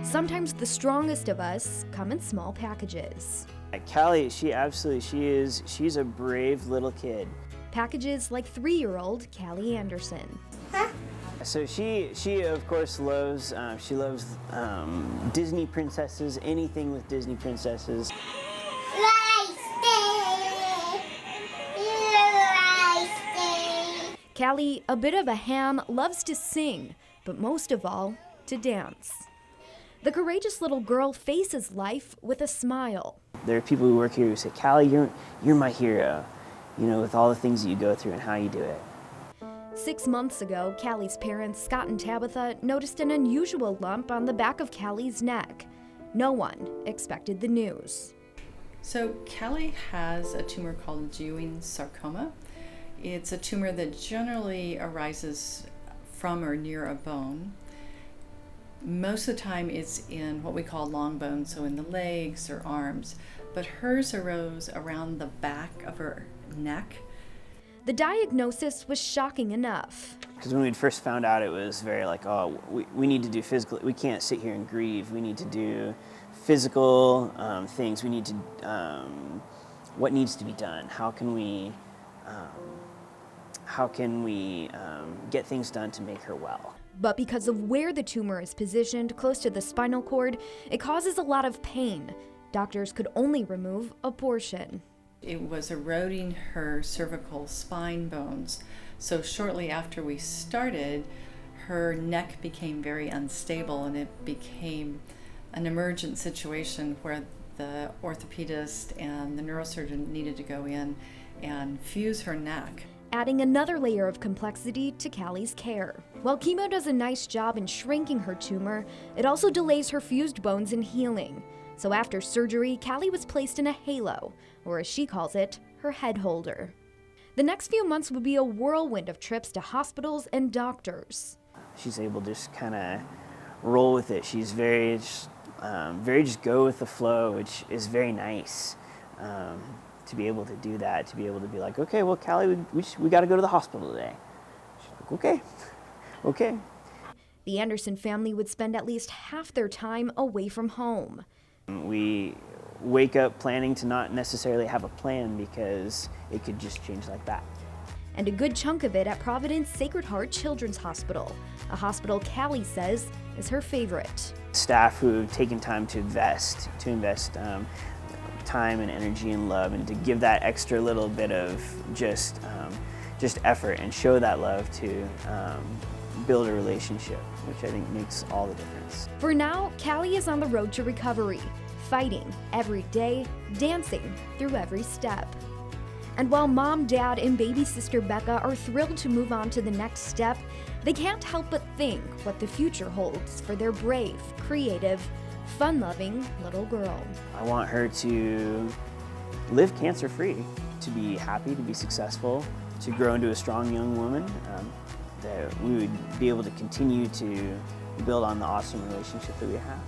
Sometimes the strongest of us come in small packages. Callie, she's a brave little kid. Packages like 3-year-old Callie Anderson. So she of course loves, Disney princesses, anything with Disney princesses. Callie, a bit of a ham, loves to sing, but most of all, to dance. The courageous little girl faces life with a smile. There are people who work here who say, Callie, you're my hero, with all the things that you go through and how you do it. 6 months ago, Callie's parents, Scott and Tabitha, noticed an unusual lump on the back of Callie's neck. No one expected the news. So Callie has a tumor called Ewing sarcoma. It's a tumor that generally arises from or near a bone. Most of the time it's in what we call long bones, so in the legs or arms, but hers arose around the back of her neck. The diagnosis was shocking enough. Because when we first found out, it was very like, oh, we need to do physical, we can't sit here and grieve, we need to do physical things, we need to, what needs to be done, how can we get things done to make her well. But because of where the tumor is positioned, close to the spinal cord, it causes a lot of pain. Doctors could only remove a portion. It was eroding her cervical spine bones. So shortly after we started, her neck became very unstable and it became an emergent situation where the orthopedist and the neurosurgeon needed to go in and fuse her neck. Adding another layer of complexity to Callie's care. While chemo does a nice job in shrinking her tumor, it also delays her fused bones in healing. So after surgery, Callie was placed in a halo, or as she calls it, her head holder. The next few months would be a whirlwind of trips to hospitals and doctors. She's able to just kind of roll with it. She's very just go with the flow, which is very nice. To be able to do that, to be able to be like, okay, well, Callie, we got to go to the hospital today. She's like, okay. The Anderson family would spend at least half their time away from home. We wake up planning to not necessarily have a plan because it could just change like that. And a good chunk of it at Providence Sacred Heart Children's Hospital, a hospital Callie says is her favorite. Staff who have taken time to invest time and energy and love, and to give that extra little bit of just effort and show that love to build a relationship, which I think makes all the difference. For now, Callie is on the road to recovery, fighting every day, dancing through every step. And while mom, dad, and baby sister Becca are thrilled to move on to the next step, they can't help but think what the future holds for their brave, creative, fun-loving little girl. I want her to live cancer-free, to be happy, to be successful, to grow into a strong young woman, that we would be able to continue to build on the awesome relationship that we have.